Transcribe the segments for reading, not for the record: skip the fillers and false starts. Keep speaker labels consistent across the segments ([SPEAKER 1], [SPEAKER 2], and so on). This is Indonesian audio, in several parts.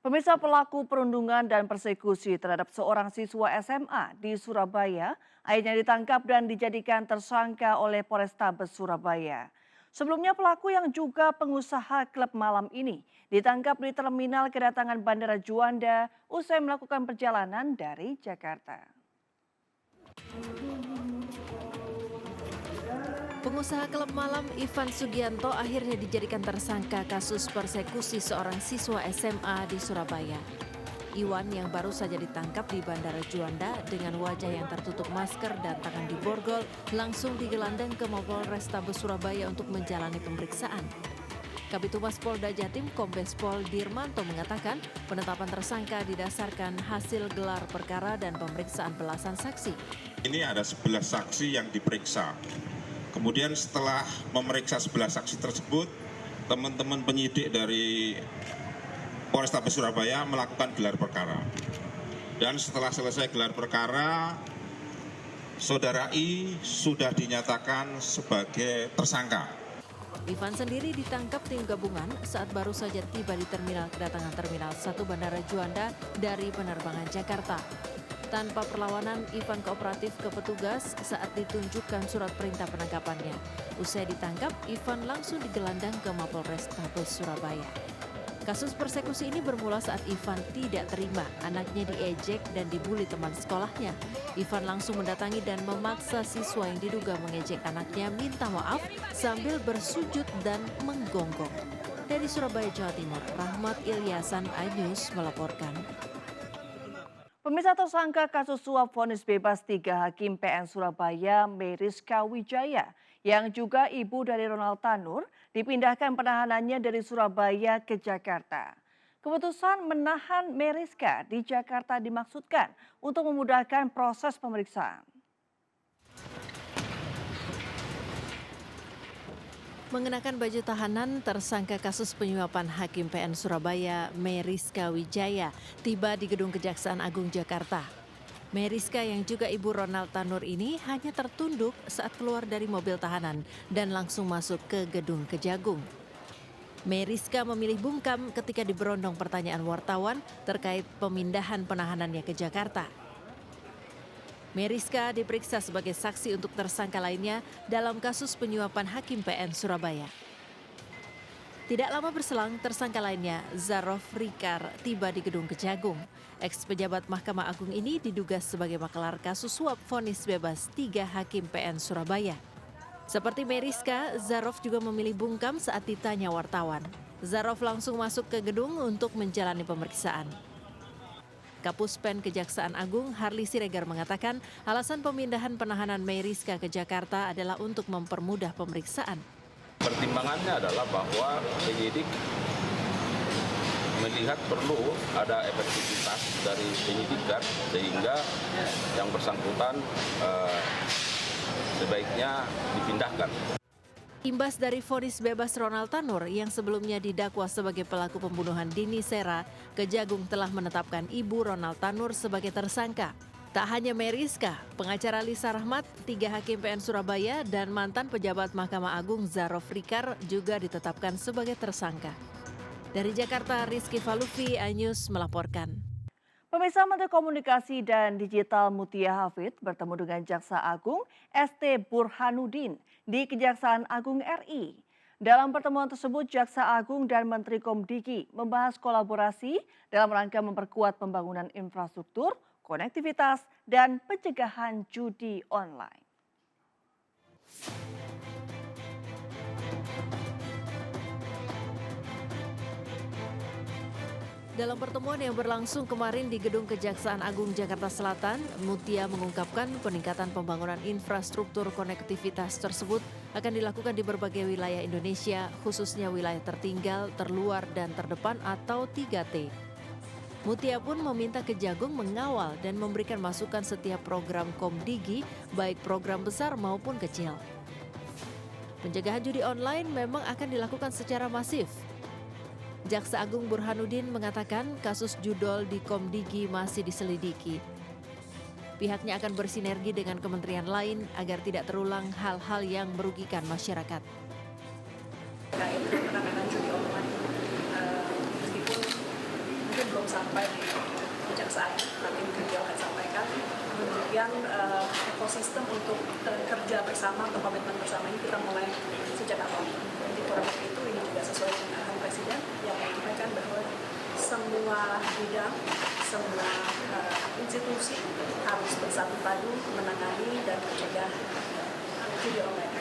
[SPEAKER 1] Pemirsa, pelaku perundungan dan persekusi terhadap seorang siswa SMA di Surabaya akhirnya ditangkap dan dijadikan tersangka oleh Polrestabes Surabaya. Sebelumnya pelaku yang juga pengusaha klub malam ini ditangkap di terminal kedatangan Bandara Juanda usai melakukan perjalanan dari Jakarta.
[SPEAKER 2] Pengusaha klub malam Ivan Sugianto akhirnya dijadikan tersangka kasus persekusi seorang siswa SMA di Surabaya. Iwan yang baru saja ditangkap di Bandara Juanda dengan wajah yang tertutup masker dan tangan diborgol langsung digelandang ke Mapolrestabes Surabaya untuk menjalani pemeriksaan. Kabid Humas Polda Jatim Kombes Pol Dirmanto mengatakan penetapan tersangka didasarkan hasil gelar perkara dan pemeriksaan belasan saksi.
[SPEAKER 3] Ini ada 11 saksi yang diperiksa. Kemudian setelah memeriksa 11 saksi tersebut, teman-teman penyidik dari Polrestabes Surabaya melakukan gelar perkara. Dan setelah selesai gelar perkara, Saudara I sudah dinyatakan sebagai tersangka.
[SPEAKER 2] Ivan sendiri ditangkap tim gabungan saat baru saja tiba di kedatangan Terminal 1 Bandara Juanda dari penerbangan Jakarta. Tanpa perlawanan, Ivan kooperatif ke petugas saat ditunjukkan surat perintah penangkapannya. Usai ditangkap, Ivan langsung digelandang ke Mapolrestabes Surabaya. Kasus persekusi ini bermula saat Ivan tidak terima anaknya diejek dan dibully teman sekolahnya. Ivan langsung mendatangi dan memaksa siswa yang diduga mengejek anaknya minta maaf sambil bersujud dan menggonggong. Dari Surabaya, Jawa Timur, Rahmat Ilyasan, iNews melaporkan.
[SPEAKER 1] Pemirsa, tersangka kasus suap vonis bebas 3 Hakim PN Surabaya Meriska Wijaya yang juga ibu dari Ronald Tanur dipindahkan penahanannya dari Surabaya ke Jakarta. Keputusan menahan Meriska di Jakarta dimaksudkan untuk memudahkan proses pemeriksaan.
[SPEAKER 2] Mengenakan baju tahanan, tersangka kasus penyuapan Hakim PN Surabaya Meriska Wijaya tiba di Gedung Kejaksaan Agung Jakarta. Meriska yang juga ibu Ronald Tanur ini hanya tertunduk saat keluar dari mobil tahanan dan langsung masuk ke Gedung Kejagung. Meriska memilih bungkam ketika diberondong pertanyaan wartawan terkait pemindahan penahanannya ke Jakarta. Meriska diperiksa sebagai saksi untuk tersangka lainnya dalam kasus penyuapan Hakim PN Surabaya. Tidak lama berselang, tersangka lainnya, Zarof Rikar, tiba di Gedung Kejagung. Ex-pejabat Mahkamah Agung ini diduga sebagai makelar kasus suap vonis bebas 3 Hakim PN Surabaya. Seperti Meriska, Zarof juga memilih bungkam saat ditanya wartawan. Zarof langsung masuk ke gedung untuk menjalani pemeriksaan. Kapuspen Kejaksaan Agung Harli Siregar mengatakan alasan pemindahan penahanan Meriska ke Jakarta adalah untuk mempermudah pemeriksaan.
[SPEAKER 4] Pertimbangannya adalah bahwa penyidik melihat perlu ada efektivitas dari penyidikan sehingga yang bersangkutan sebaiknya dipindahkan.
[SPEAKER 2] Imbas dari vonis bebas Ronald Tanur yang sebelumnya didakwa sebagai pelaku pembunuhan Dini Sera, Kejagung telah menetapkan ibu Ronald Tanur sebagai tersangka. Tak hanya Meriska, pengacara Lisa Rahmat, 3 Hakim PN Surabaya dan mantan pejabat Mahkamah Agung Zarof Rikar juga ditetapkan sebagai tersangka. Dari Jakarta, Rizky Falufi, iNews melaporkan.
[SPEAKER 1] Pemirsa, Menteri Komunikasi dan Digital Mutia Hafid bertemu dengan Jaksa Agung ST Burhanuddin di Kejaksaan Agung RI. Dalam pertemuan tersebut, Jaksa Agung dan Menteri Komdigi membahas kolaborasi dalam rangka memperkuat pembangunan infrastruktur, konektivitas, dan pencegahan judi online.
[SPEAKER 2] Dalam pertemuan yang berlangsung kemarin di Gedung Kejaksaan Agung Jakarta Selatan, Mutia mengungkapkan peningkatan pembangunan infrastruktur konektivitas tersebut akan dilakukan di berbagai wilayah Indonesia, khususnya wilayah tertinggal, terluar, dan terdepan atau 3T. Mutia pun meminta Kejagung mengawal dan memberikan masukan setiap program Komdigi, baik program besar maupun kecil. Pencegahan judi online memang akan dilakukan secara masif. Jaksa Agung Burhanuddin mengatakan kasus judol di Komdigi masih diselidiki. Pihaknya akan bersinergi dengan kementerian lain agar tidak terulang hal-hal yang merugikan masyarakat.
[SPEAKER 5] Penanganan judi online, meskipun mungkin belum sampai di kejaksaan, nanti beliau akan sampaikan. Kemudian ekosistem untuk kerja bersama atau komitmen bersama ini kita mulai sejak awal. Jadi kurang lebih itu ini juga sesuai dengan arahan Presiden yang menyampaikan bahwa semua bidang, semua institusi harus bersatu padu menangani dan mencegah judi online.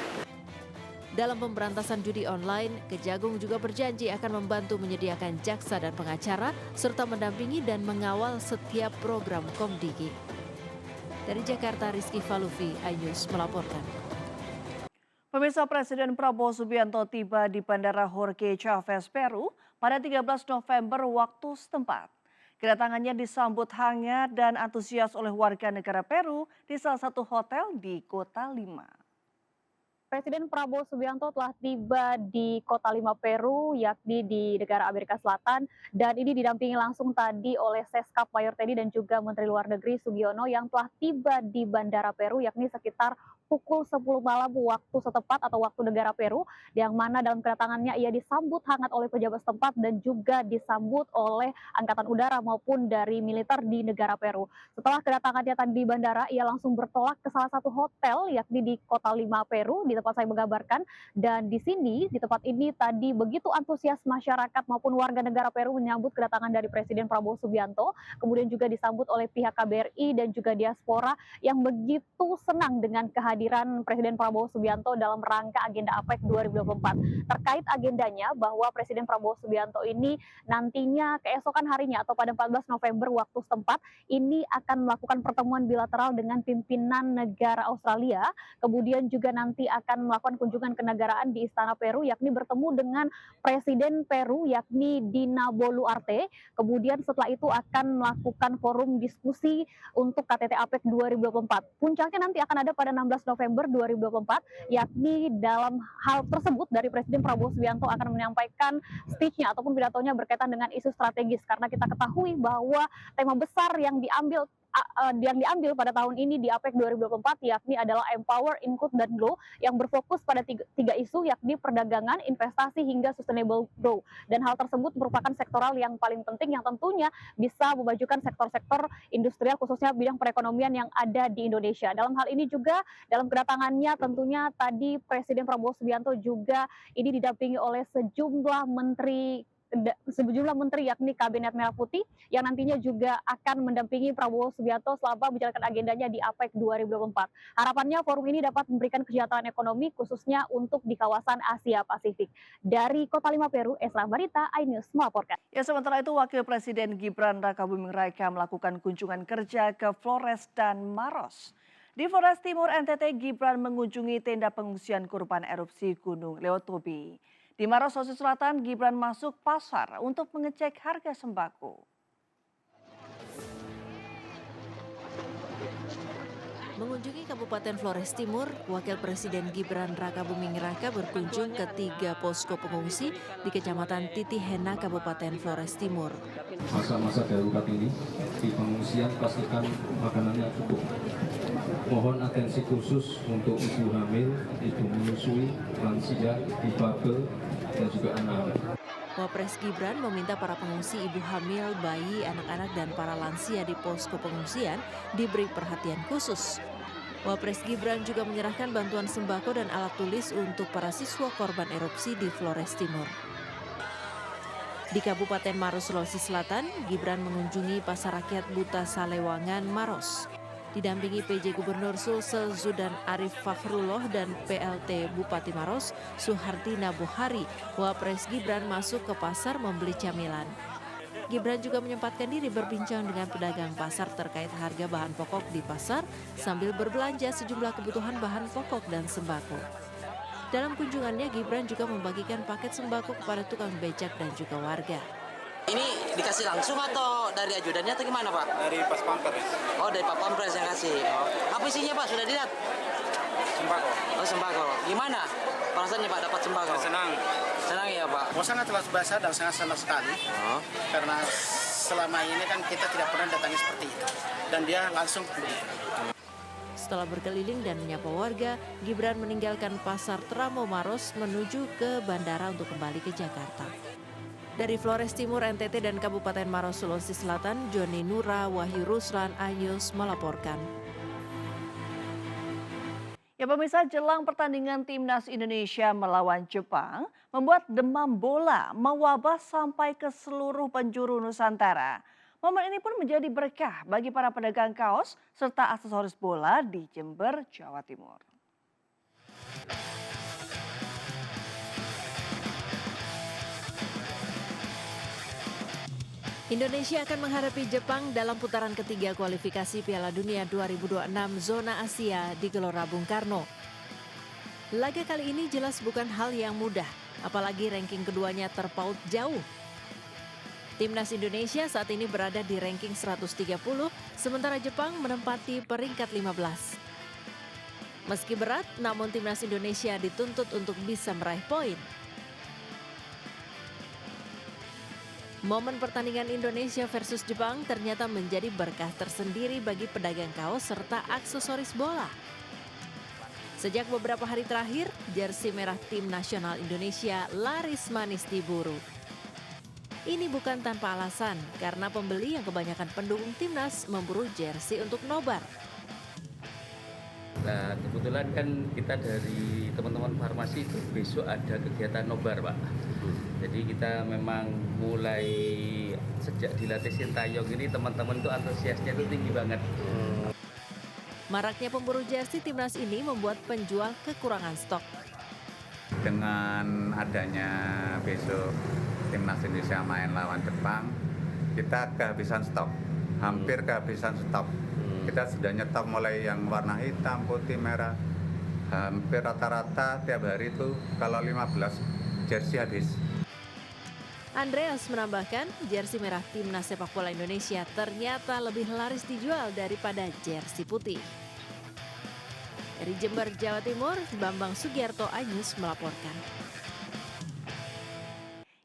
[SPEAKER 2] Dalam pemberantasan judi online, Kejagung juga berjanji akan membantu menyediakan jaksa dan pengacara, serta mendampingi dan mengawal setiap program Komdigi. Dari Jakarta, Rizky Falufi, iNews melaporkan.
[SPEAKER 1] Pemirsa, Presiden Prabowo Subianto tiba di Bandara Jorge Chávez, Peru pada 13 November waktu setempat. Kedatangannya disambut hangat dan antusias oleh warga negara Peru di salah satu hotel di Kota Lima.
[SPEAKER 6] Presiden Prabowo Subianto telah tiba di Kota Lima, Peru, yakni di negara Amerika Selatan, dan ini didampingi langsung tadi oleh Seskap Mayor Teddy dan juga Menteri Luar Negeri Sugiono yang telah tiba di Bandara Peru, yakni sekitar pukul 10 malam waktu setempat atau waktu negara Peru, yang mana dalam kedatangannya ia disambut hangat oleh pejabat setempat dan juga disambut oleh Angkatan Udara maupun dari militer di negara Peru. Setelah kedatangannya tadi di bandara, ia langsung bertolak ke salah satu hotel yakni di Kota Lima, Peru, di tempat saya menggambarkan. Dan di sini, di tempat ini tadi begitu antusias masyarakat maupun warga negara Peru menyambut kedatangan dari Presiden Prabowo Subianto, kemudian juga disambut oleh pihak KBRI dan juga diaspora yang begitu senang dengan kehadiran Presiden Prabowo Subianto dalam rangka agenda APEC 2024. Terkait agendanya bahwa Presiden Prabowo Subianto ini nantinya keesokan harinya atau pada 14 November waktu setempat ini akan melakukan pertemuan bilateral dengan pimpinan negara Australia, kemudian juga nanti akan melakukan kunjungan kenegaraan di Istana Peru, yakni bertemu dengan Presiden Peru yakni Dina Boluarte, kemudian setelah itu akan melakukan forum diskusi untuk KTT APEC 2024. Puncaknya nanti akan ada pada 16 November 2024, yakni dalam hal tersebut dari Presiden Prabowo Subianto akan menyampaikan speech-nya ataupun pidatonya berkaitan dengan isu strategis, karena kita ketahui bahwa tema besar yang diambil pada tahun ini di APEC 2024 yakni adalah Empower, Include, dan Grow, yang berfokus pada tiga isu yakni perdagangan, investasi, hingga sustainable growth. Dan hal tersebut merupakan sektoral yang paling penting yang tentunya bisa memajukan sektor-sektor industrial khususnya bidang perekonomian yang ada di Indonesia. Dalam hal ini juga dalam kedatangannya tentunya tadi Presiden Prabowo Subianto juga ini didampingi oleh sejumlah menteri yakni Kabinet Merah Putih yang nantinya juga akan mendampingi Prabowo Subianto selama menjalankan agendanya di APEC 2024. Harapannya forum ini dapat memberikan kesejahteraan ekonomi khususnya untuk di kawasan Asia Pasifik. Dari Kota Lima, Peru, Esra Barita, iNews melaporkan.
[SPEAKER 1] Ya, sementara itu Wakil Presiden Gibran Rakabuming Raka melakukan kunjungan kerja ke Flores dan Maros. Di Flores Timur NTT, Gibran mengunjungi tenda pengungsian korban erupsi Gunung Leotobi. Di Maros, Sulawesi Selatan, Gibran masuk pasar untuk mengecek harga sembako.
[SPEAKER 2] Mengunjungi Kabupaten Flores Timur, Wakil Presiden Gibran Rakabuming Raka berkunjung ke 3 posko pengungsi di Kecamatan Titihena, Kabupaten Flores Timur.
[SPEAKER 7] Masa-masa darurat ini di pengungsian pastikan makanannya cukup. Mohon atensi khusus untuk ibu hamil, ibu menyusui, lansia, difabel, dan juga anak.
[SPEAKER 2] Wapres Gibran meminta para pengungsi ibu hamil, bayi, anak-anak, dan para lansia di posko pengungsian diberi perhatian khusus. Wapres Gibran juga menyerahkan bantuan sembako dan alat tulis untuk para siswa korban erupsi di Flores Timur. Di Kabupaten Maros, Sulawesi Selatan, Gibran mengunjungi Pasar Rakyat Buta Salewangan, Maros. Didampingi PJ Gubernur Sulsel Zudan Arif Fakhrullah dan PLT Bupati Maros Suhartina Buhari, Wapres Gibran masuk ke pasar membeli camilan. Gibran juga menyempatkan diri berbincang dengan pedagang pasar terkait harga bahan pokok di pasar sambil berbelanja sejumlah kebutuhan bahan pokok dan sembako. Dalam kunjungannya, Gibran juga membagikan paket sembako kepada tukang becak dan juga warga.
[SPEAKER 8] Ini dikasih langsung atau dari ajudannya atau gimana, Pak?
[SPEAKER 9] Dari Pas Pampres.
[SPEAKER 8] Oh, dari Pak Pampres yang kasih. Apa isinya, Pak? Sudah dilihat?
[SPEAKER 9] Sembako.
[SPEAKER 8] Oh, sembako. Gimana perasaannya, Pak, dapat sembako?
[SPEAKER 9] Senang.
[SPEAKER 8] Senang ya, Pak?
[SPEAKER 9] Oh, sangat luar biasa dan sangat senang sekali. Karena selama ini kan kita tidak pernah datangi seperti itu. Dan dia langsung begitu.
[SPEAKER 2] Setelah berkeliling dan menyapa warga, Gibran meninggalkan Pasar Tramo Maros menuju ke bandara untuk kembali ke Jakarta. Dari Flores Timur, NTT dan Kabupaten Maros, Sulawesi Selatan, Joni Nura, Wahyu Ruslan, Anyus melaporkan.
[SPEAKER 1] Ya pemirsa, jelang pertandingan Timnas Indonesia melawan Jepang membuat demam bola mewabah sampai ke seluruh penjuru Nusantara. Momen ini pun menjadi berkah bagi para pedagang kaos serta aksesoris bola di Jember, Jawa Timur.
[SPEAKER 2] Indonesia akan menghadapi Jepang dalam putaran ketiga kualifikasi Piala Dunia 2026 zona Asia di Gelora Bung Karno. Laga kali ini jelas bukan hal yang mudah, apalagi ranking keduanya terpaut jauh. Timnas Indonesia saat ini berada di ranking 130, sementara Jepang menempati peringkat 15. Meski berat, namun Timnas Indonesia dituntut untuk bisa meraih poin. Momen pertandingan Indonesia versus Jepang ternyata menjadi berkah tersendiri bagi pedagang kaos serta aksesoris bola. Sejak beberapa hari terakhir, jersey merah tim nasional Indonesia laris manis diburu. Ini bukan tanpa alasan, karena pembeli yang kebanyakan pendukung timnas memburu jersey untuk nobar.
[SPEAKER 10] Nah, kebetulan kan kita dari teman-teman farmasi itu besok ada kegiatan nobar, Pak. Jadi kita memang mulai sejak dilatih Sintayong ini teman-teman itu antusiasnya itu tinggi banget.
[SPEAKER 2] Maraknya pemburu jersey timnas ini membuat penjual kekurangan stok.
[SPEAKER 11] Dengan adanya besok timnas Indonesia main lawan Jepang, kita kehabisan stok, hampir kehabisan stok. Kita sudah nyetok mulai yang warna hitam, putih, merah. Hampir rata-rata tiap hari itu kalau 15 jersey habis.
[SPEAKER 2] Andreas menambahkan, jersey merah timnas sepak bola Indonesia ternyata lebih laris dijual daripada jersey putih. Dari Jember, Jawa Timur, Bambang Sugiarto, Anyus melaporkan.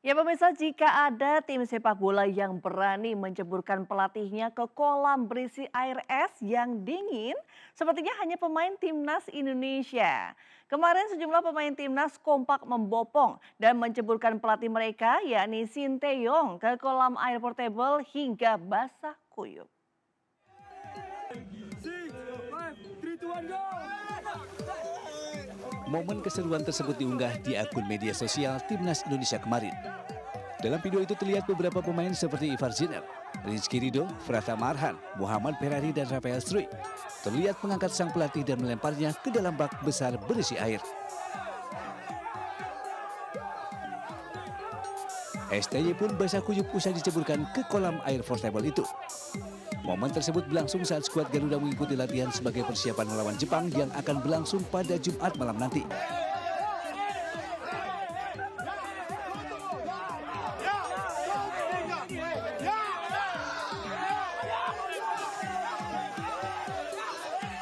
[SPEAKER 1] Ya pemirsa, jika ada tim sepak bola yang berani menceburkan pelatihnya ke kolam berisi air es yang dingin, sepertinya hanya pemain timnas Indonesia. Kemarin sejumlah pemain timnas kompak membopong dan menceburkan pelatih mereka, yakni Sinteyong, ke kolam air portable hingga basah kuyup.
[SPEAKER 12] Momen keseruan tersebut diunggah di akun media sosial Timnas Indonesia kemarin. Dalam video itu terlihat beberapa pemain seperti Ivar Jenner, Rizky Ridho, Pratama Arhan, Muhammad Ferrari, dan Rafael Struij terlihat mengangkat sang pelatih dan melemparnya ke dalam bak besar berisi air. STY pun basah kuyup usai diceburkan ke kolam air portable itu. Momen tersebut berlangsung saat skuad Garuda mengikuti latihan sebagai persiapan melawan Jepang yang akan berlangsung pada Jumat malam nanti.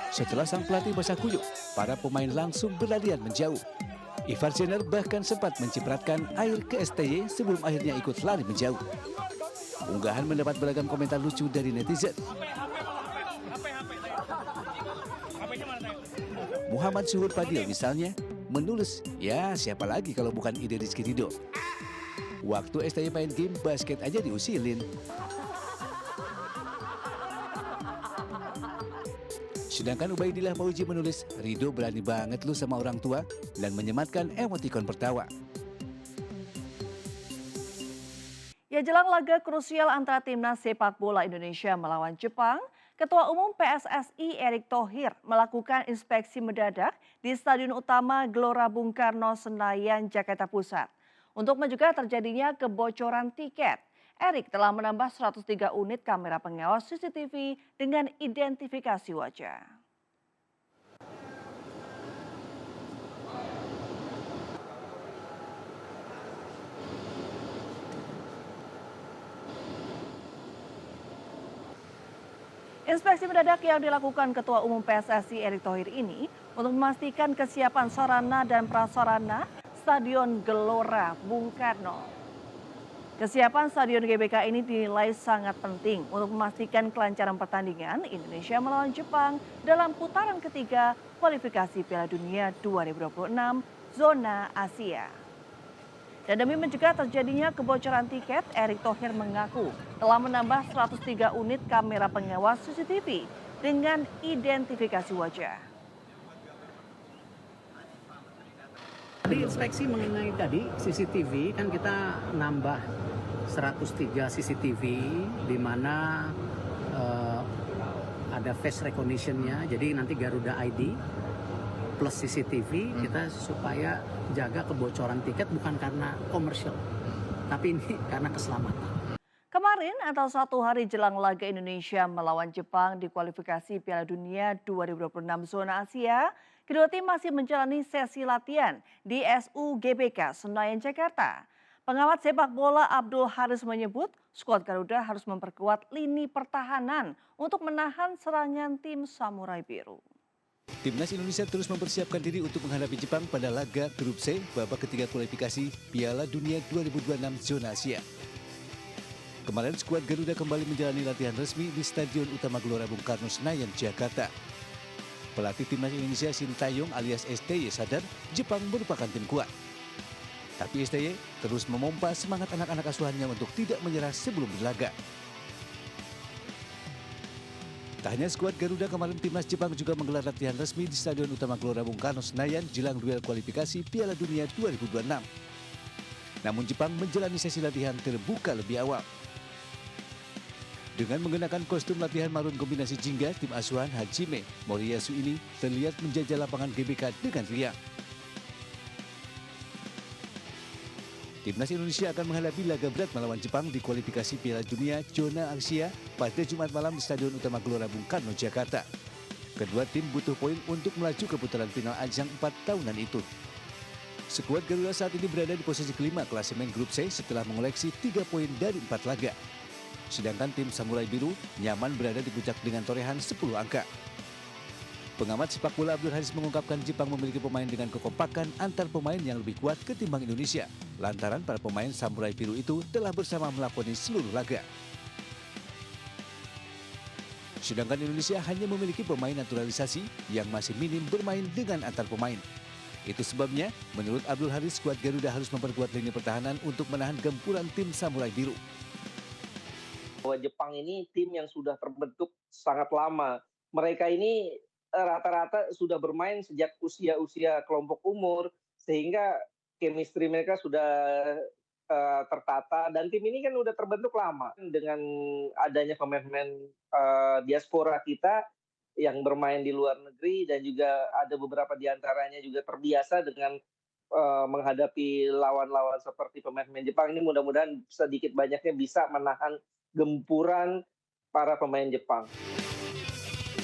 [SPEAKER 12] Setelah sang pelatih basah kuyup, para pemain langsung berlarian menjauh. Ivar Jenner bahkan sempat mencipratkan air ke STY sebelum akhirnya ikut lari menjauh. Unggahan mendapat beragam komentar lucu dari netizen. Muhammad Suhur Fadil misalnya menulis, ya siapa lagi kalau bukan ide Rizky Ridho. Waktu STY main game basket aja diusilin. Sedangkan Ubaidillah Fauji menulis, Ridho berani banget lu sama orang tua, dan menyematkan emotikon pertawa.
[SPEAKER 1] Ya jelang laga krusial antara timnas sepak bola Indonesia melawan Jepang, Ketua Umum PSSI Erick Thohir melakukan inspeksi mendadak di Stadion Utama Gelora Bung Karno, Senayan, Jakarta Pusat. Untuk mencegah terjadinya kebocoran tiket, Erick telah menambah 103 unit kamera pengawas CCTV dengan identifikasi wajah. Inspeksi mendadak yang dilakukan Ketua Umum PSSI Erick Thohir ini untuk memastikan kesiapan sarana dan prasarana Stadion Gelora Bung Karno. Kesiapan Stadion GBK ini dinilai sangat penting untuk memastikan kelancaran pertandingan Indonesia melawan Jepang dalam putaran ketiga kualifikasi Piala Dunia 2026 zona Asia. Dan demi mencegah terjadinya kebocoran tiket, Erick Thohir mengaku telah menambah 103 unit kamera pengawas CCTV dengan identifikasi wajah.
[SPEAKER 13] Di inspeksi mengenai tadi CCTV kan kita nambah 103 CCTV di mana ada face recognition-nya, jadi nanti Garuda ID plus CCTV kita supaya jaga kebocoran tiket bukan karena komersial, tapi ini karena keselamatan.
[SPEAKER 1] Kemarin atau 1 hari jelang laga Indonesia melawan Jepang di kualifikasi Piala Dunia 2026 zona Asia, kedua tim masih menjalani sesi latihan di SUGBK Senayan, Jakarta. Pengamat sepak bola Abdul Haris menyebut skuad Garuda harus memperkuat lini pertahanan untuk menahan serangan tim Samurai Biru.
[SPEAKER 12] Timnas Indonesia terus mempersiapkan diri untuk menghadapi Jepang pada laga Grup C babak ketiga kualifikasi Piala Dunia 2026 zona Asia. Kemarin skuad Garuda kembali menjalani latihan resmi di Stadion Utama Gelora Bung Karno Senayan, Jakarta. Pelatih Timnas Indonesia Sintayong alias STY sadar Jepang merupakan tim kuat. Tapi STY terus memompa semangat anak-anak asuhannya untuk tidak menyerah sebelum berlaga. Tak hanya skuad Garuda, kemarin Timnas Jepang juga menggelar latihan resmi di Stadion Utama Gelora Bung Karno Senayan jelang duel kualifikasi Piala Dunia 2026. Namun Jepang menjalani sesi latihan terbuka lebih awal. Dengan menggunakan kostum latihan marun kombinasi jingga, tim asuhan Hajime Moriyasu ini terlihat menjajah lapangan GBK dengan riang. Timnas Indonesia akan menghadapi laga berat melawan Jepang di kualifikasi Piala Dunia zona Asia pada Jumat malam di Stadion Utama Gelora Bung Karno, Jakarta. Kedua tim butuh poin untuk melaju ke putaran final ajang 4 tahunan itu. Skuad Garuda saat ini berada di posisi kelima klasemen Grup C setelah mengoleksi 3 poin dari 4 laga. Sedangkan tim Samurai Biru nyaman berada di puncak dengan torehan 10 angka. Pengamat sepak bola Abdul Haris mengungkapkan Jepang memiliki pemain dengan kekompakan antar pemain yang lebih kuat ketimbang Indonesia. Lantaran para pemain Samurai Biru itu telah bersama melakoni seluruh laga. Sedangkan Indonesia hanya memiliki pemain naturalisasi yang masih minim bermain dengan antar pemain. Itu sebabnya menurut Abdul Haris skuad Garuda harus memperkuat lini pertahanan untuk menahan gempuran tim Samurai Biru.
[SPEAKER 14] Bahwa Jepang ini tim yang sudah terbentuk sangat lama. Mereka ini rata-rata sudah bermain sejak usia kelompok umur, sehingga chemistry mereka sudah tertata, dan tim ini kan udah terbentuk lama. Dengan adanya pemain-pemain diaspora kita yang bermain di luar negeri, dan juga ada beberapa di antaranya juga terbiasa dengan menghadapi lawan-lawan seperti pemain-pemain Jepang ini, mudah-mudahan sedikit banyaknya bisa menahan gempuran para pemain Jepang.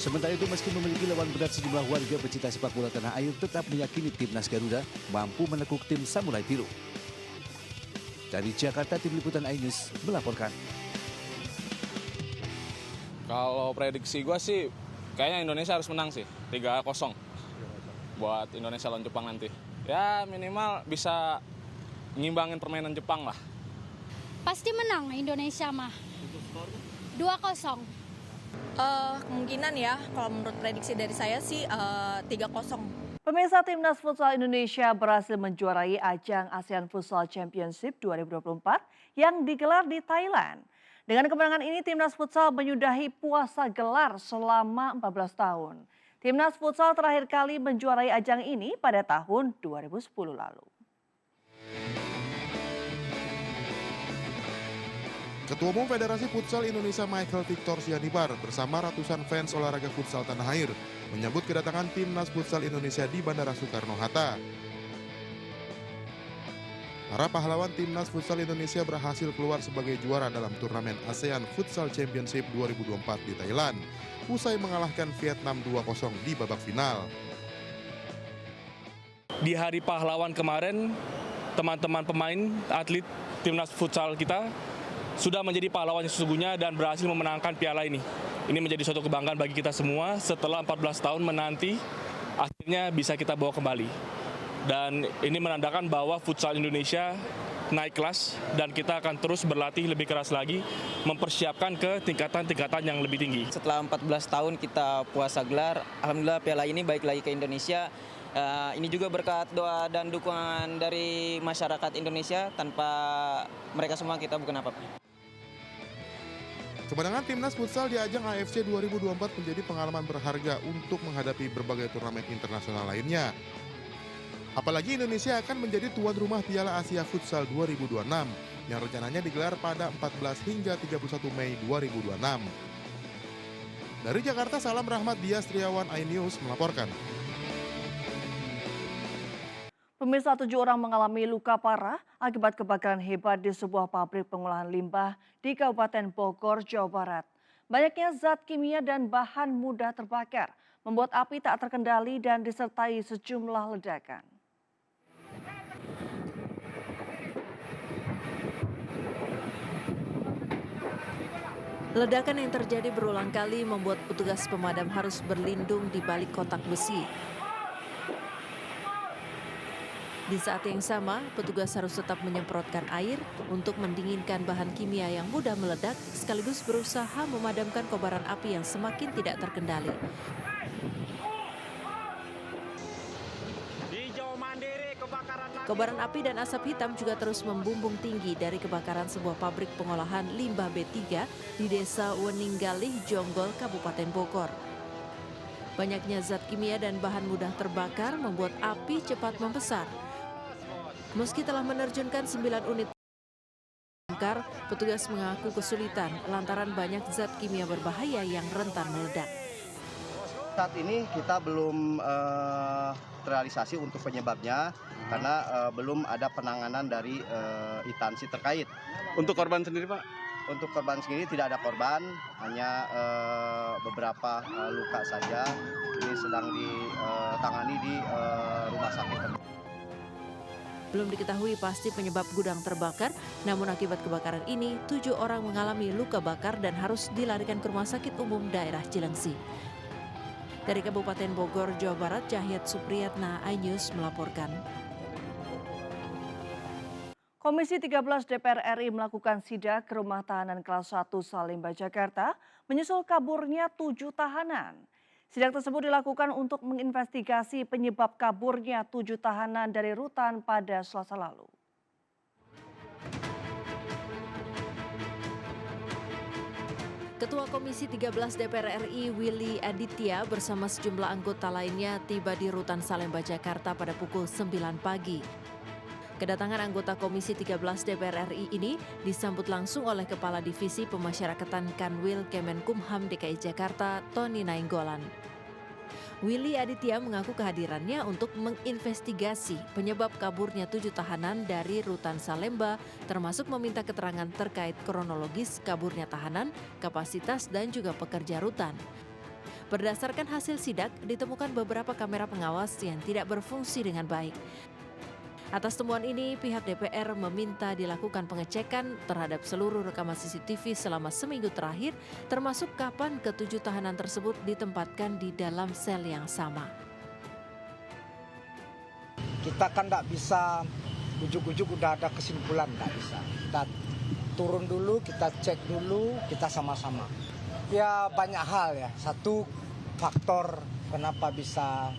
[SPEAKER 12] Sementara itu meski memiliki lawan berat, sejumlah warga pecinta sepak bola tanah air tetap meyakini Timnas Garuda mampu menekuk tim Samurai Biru. Dari Jakarta, Tim Liputan iNews melaporkan.
[SPEAKER 15] Kalau prediksi gue sih kayaknya Indonesia harus menang sih, 3-0 buat Indonesia lawan Jepang nanti. Ya minimal bisa ngimbangin permainan Jepang lah.
[SPEAKER 16] Pasti menang Indonesia mah. 2-0.
[SPEAKER 17] Kemungkinan ya, kalau menurut prediksi dari saya sih 3-0.
[SPEAKER 1] Pemirsa, Timnas Futsal Indonesia berhasil menjuarai ajang ASEAN Futsal Championship 2024 yang digelar di Thailand. Dengan kemenangan ini, Timnas Futsal menyudahi puasa gelar selama 14 tahun. Timnas Futsal terakhir kali menjuarai ajang ini pada tahun 2010 lalu.
[SPEAKER 18] Ketua Umum Federasi Futsal Indonesia Michael Victor Sianipar bersama ratusan fans olahraga futsal tanah air menyambut kedatangan Timnas Futsal Indonesia di Bandara Soekarno-Hatta. Para pahlawan Timnas Futsal Indonesia berhasil keluar sebagai juara dalam turnamen ASEAN Futsal Championship 2024 di Thailand, usai mengalahkan Vietnam 2-0 di babak final.
[SPEAKER 15] Di Hari Pahlawan kemarin, teman-teman pemain atlet Timnas Futsal kita sudah menjadi pahlawan yang sesungguhnya dan berhasil memenangkan piala ini. Ini menjadi suatu kebanggaan bagi kita semua setelah 14 tahun menanti, akhirnya bisa kita bawa kembali. Dan ini menandakan bahwa futsal Indonesia naik kelas dan kita akan terus berlatih lebih keras lagi, mempersiapkan ke tingkatan-tingkatan yang lebih tinggi.
[SPEAKER 19] Setelah 14 tahun kita puasa gelar, alhamdulillah piala ini baik lagi ke Indonesia. Ini juga berkat doa dan dukungan dari masyarakat Indonesia. Tanpa mereka semua kita bukan apa-apa.
[SPEAKER 18] Kemenangan Timnas Futsal di ajang AFC 2024 menjadi pengalaman berharga untuk menghadapi berbagai turnamen internasional lainnya. Apalagi Indonesia akan menjadi tuan rumah Piala Asia Futsal 2026 yang rencananya digelar pada 14 hingga 31 Mei 2026. Dari Jakarta, Salam Rahmat Dias Triawan, iNews melaporkan.
[SPEAKER 1] Pemirsa, 7 orang mengalami luka parah akibat kebakaran hebat di sebuah pabrik pengolahan limbah di Kabupaten Bogor, Jawa Barat. Banyaknya zat kimia dan bahan mudah terbakar membuat api tak terkendali dan disertai sejumlah ledakan.
[SPEAKER 2] Ledakan yang terjadi berulang kali membuat petugas pemadam harus berlindung di balik kotak besi. Di saat yang sama, petugas harus tetap menyemprotkan air untuk mendinginkan bahan kimia yang mudah meledak, sekaligus berusaha memadamkan kobaran api yang semakin tidak terkendali. Kobaran api dan asap hitam juga terus membumbung tinggi dari kebakaran sebuah pabrik pengolahan limbah B3 di Desa Weninggalih, Jonggol, Kabupaten Bogor. Banyaknya zat kimia dan bahan mudah terbakar membuat api cepat membesar. Meski telah menerjunkan 9 unit damkar, petugas mengaku kesulitan lantaran banyak zat kimia berbahaya yang rentan meledak.
[SPEAKER 20] Saat ini kita belum terrealisasi untuk penyebabnya karena belum ada penanganan dari instansi terkait.
[SPEAKER 21] Untuk korban sendiri, Pak?
[SPEAKER 20] Untuk korban sendiri tidak ada korban, hanya beberapa luka saja. Ini sedang ditangani di rumah sakit.
[SPEAKER 2] Belum diketahui pasti penyebab gudang terbakar, namun akibat kebakaran ini 7 orang mengalami luka bakar dan harus dilarikan ke Rumah Sakit Umum Daerah Cilengsi. Dari Kabupaten Bogor, Jawa Barat, Cahyat Supriyatna, iNews melaporkan.
[SPEAKER 1] Komisi 13 DPR RI melakukan sidak ke Rumah Tahanan Kelas 1 Salemba, Jakarta, menyusul kaburnya 7 tahanan. Sidak tersebut dilakukan untuk menginvestigasi penyebab kaburnya 7 tahanan dari rutan pada Selasa lalu.
[SPEAKER 2] Ketua Komisi 13 DPR RI Willy Aditya bersama sejumlah anggota lainnya tiba di rutan Salemba, Jakarta pada pukul 9 pagi. Kedatangan anggota Komisi 13 DPR RI ini disambut langsung oleh Kepala Divisi Pemasyarakatan Kanwil Kemenkumham DKI Jakarta, Tony Nainggolan. Willy Aditya mengaku kehadirannya untuk menginvestigasi penyebab kaburnya 7 tahanan dari rutan Salemba, termasuk meminta keterangan terkait kronologis kaburnya tahanan, kapasitas, dan juga pekerja rutan. Berdasarkan hasil sidak, ditemukan beberapa kamera pengawas yang tidak berfungsi dengan baik. Atas temuan ini, pihak DPR meminta dilakukan pengecekan terhadap seluruh rekaman CCTV selama seminggu terakhir, termasuk kapan ke-7 tahanan tersebut ditempatkan di dalam sel yang sama.
[SPEAKER 22] Kita kan tidak bisa ujuk-ujuk udah ada kesimpulan, tidak bisa. Kita turun dulu, kita cek dulu, kita sama-sama. Ya banyak hal ya. Satu, faktor kenapa bisa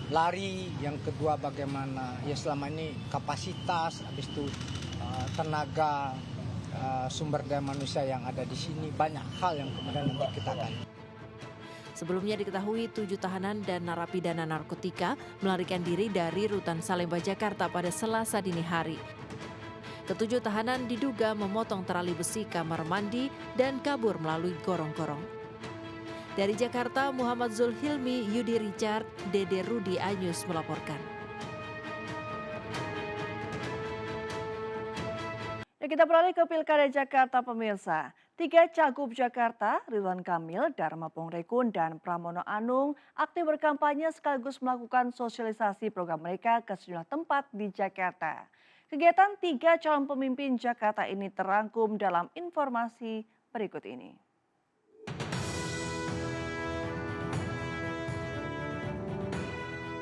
[SPEAKER 22] lari, yang kedua bagaimana ya selama ini kapasitas, habis itu tenaga sumber daya manusia yang ada di sini, banyak hal yang kemudian nanti kita akan.
[SPEAKER 2] Sebelumnya diketahui 7 tahanan dan narapidana narkotika melarikan diri dari rutan Salemba, Jakarta pada Selasa dini hari. Ke-7 tahanan diduga memotong terali besi kamar mandi dan kabur melalui gorong-gorong. Dari Jakarta, Muhammad Zulhilmi, Yudi Richard, Dede Rudi, iNews melaporkan.
[SPEAKER 1] Ya, kita beralih ke Pilkada Jakarta, pemirsa. 3 cagup Jakarta, Ridwan Kamil, Dharma Pongrekun, dan Pramono Anung aktif berkampanye sekaligus melakukan sosialisasi program mereka ke sejumlah tempat di Jakarta. Kegiatan 3 calon pemimpin Jakarta ini terangkum dalam informasi berikut ini.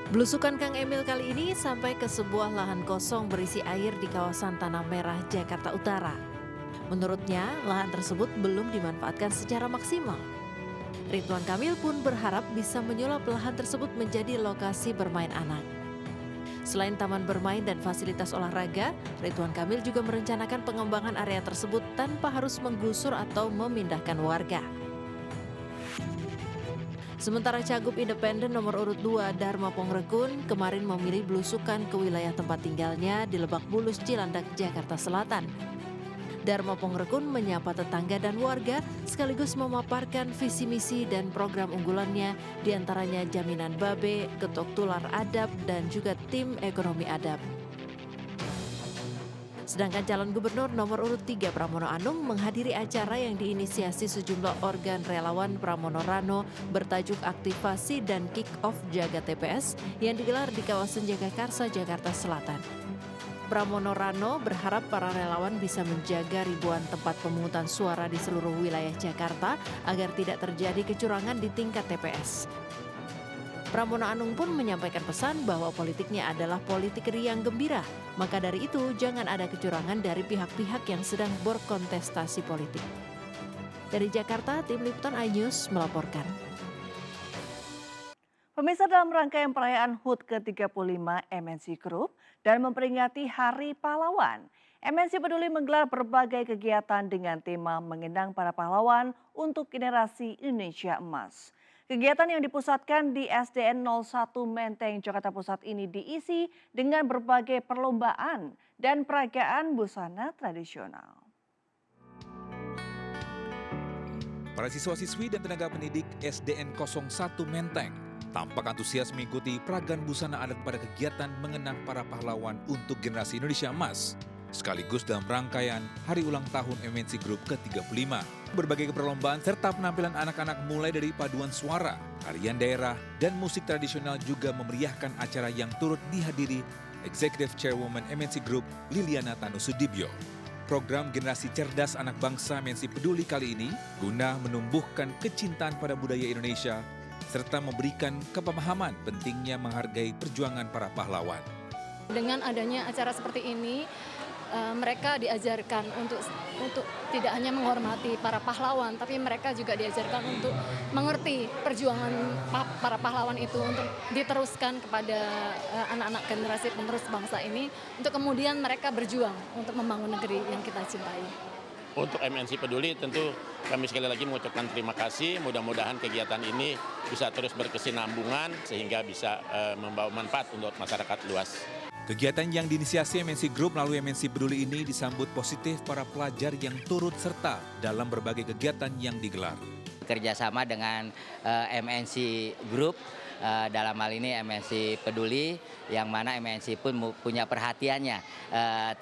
[SPEAKER 2] Belusukan Kang Emil kali ini sampai ke sebuah lahan kosong berisi air di kawasan Tanah Merah, Jakarta Utara. Menurutnya, lahan tersebut belum dimanfaatkan secara maksimal. Ridwan Kamil pun berharap bisa menyulap lahan tersebut menjadi lokasi bermain anak. Selain taman bermain dan fasilitas olahraga, Ridwan Kamil juga merencanakan pengembangan area tersebut tanpa harus menggusur atau memindahkan warga. Sementara Cagup Independen nomor urut 2 Dharma Pongrekun kemarin memilih belusukan ke wilayah tempat tinggalnya di Lebak Bulus, Cilandak, Jakarta Selatan. Dharma Pongrekun menyapa tetangga dan warga sekaligus memaparkan visi misi dan program unggulannya, diantaranya jaminan babe, ketok tular adab, dan juga tim ekonomi adab. Sedangkan calon gubernur nomor urut 3 Pramono Anung menghadiri acara yang diinisiasi sejumlah organ relawan Pramono Rano bertajuk Aktivasi dan Kick-Off Jaga TPS yang digelar di kawasan Jagakarsa, Jakarta Selatan. Pramono Rano berharap para relawan bisa menjaga ribuan tempat pemungutan suara di seluruh wilayah Jakarta agar tidak terjadi kecurangan di tingkat TPS. Pramono Anung pun menyampaikan pesan bahwa politiknya adalah politik riang gembira, maka dari itu jangan ada kecurangan dari pihak-pihak yang sedang berkontestasi politik. Dari Jakarta, Tim Liputan iNews melaporkan.
[SPEAKER 1] Pemirsa, dalam rangkaian perayaan HUT ke-35 MNC Group dan memperingati Hari Pahlawan, MNC Peduli menggelar berbagai kegiatan dengan tema mengenang para pahlawan untuk generasi Indonesia Emas. Kegiatan yang dipusatkan di SDN 01 Menteng, Jakarta Pusat ini diisi dengan berbagai perlombaan dan peragaan busana tradisional.
[SPEAKER 3] Para siswa-siswi dan tenaga pendidik SDN 01 Menteng tampak antusias mengikuti peragaan busana adat pada kegiatan mengenang para pahlawan untuk generasi Indonesia Emas, sekaligus dalam rangkaian Hari Ulang Tahun MNC Group ke-35. Berbagai perlombaan serta penampilan anak-anak mulai dari paduan suara, tarian daerah, dan musik tradisional juga memeriahkan acara yang turut dihadiri Executive Chairwoman MNC Group Liliana Tanusudibyo. Program Generasi Cerdas Anak Bangsa MNC Peduli kali ini guna menumbuhkan kecintaan pada budaya Indonesia serta memberikan kepemahaman pentingnya menghargai perjuangan para pahlawan.
[SPEAKER 21] Dengan adanya acara seperti ini, mereka diajarkan untuk tidak hanya menghormati para pahlawan, tapi mereka juga diajarkan untuk mengerti perjuangan para pahlawan itu untuk diteruskan kepada anak-anak generasi penerus bangsa ini, untuk kemudian mereka berjuang untuk membangun negeri yang kita cintai.
[SPEAKER 23] Untuk MNC Peduli tentu kami sekali lagi mengucapkan terima kasih, mudah-mudahan kegiatan ini bisa terus berkesinambungan sehingga bisa membawa manfaat untuk masyarakat luas.
[SPEAKER 3] Kegiatan yang diinisiasi MNC Group melalui MNC Peduli ini disambut positif para pelajar yang turut serta dalam berbagai kegiatan yang digelar.
[SPEAKER 24] Kerjasama dengan MNC Group, dalam hal ini MNC Peduli, yang mana MNC pun punya perhatiannya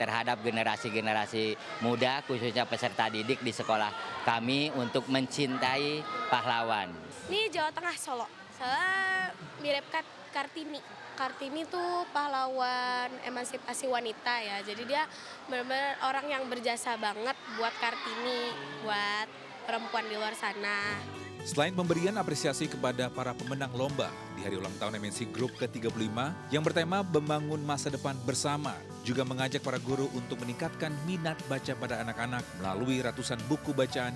[SPEAKER 24] terhadap generasi-generasi muda, khususnya peserta didik di sekolah kami untuk mencintai pahlawan.
[SPEAKER 25] Ini Jawa Tengah, Solo. Saya mirip Kartini. Kartini tuh pahlawan emansipasi wanita ya. Jadi dia benar-benar orang yang berjasa banget buat Kartini, buat perempuan di luar sana.
[SPEAKER 3] Selain pemberian apresiasi kepada para pemenang lomba di Hari Ulang Tahun MNC Group ke-35 yang bertema membangun masa depan bersama, juga mengajak para guru untuk meningkatkan minat baca pada anak-anak melalui ratusan buku bacaan.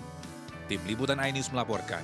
[SPEAKER 3] Tim Liputan iNews melaporkan.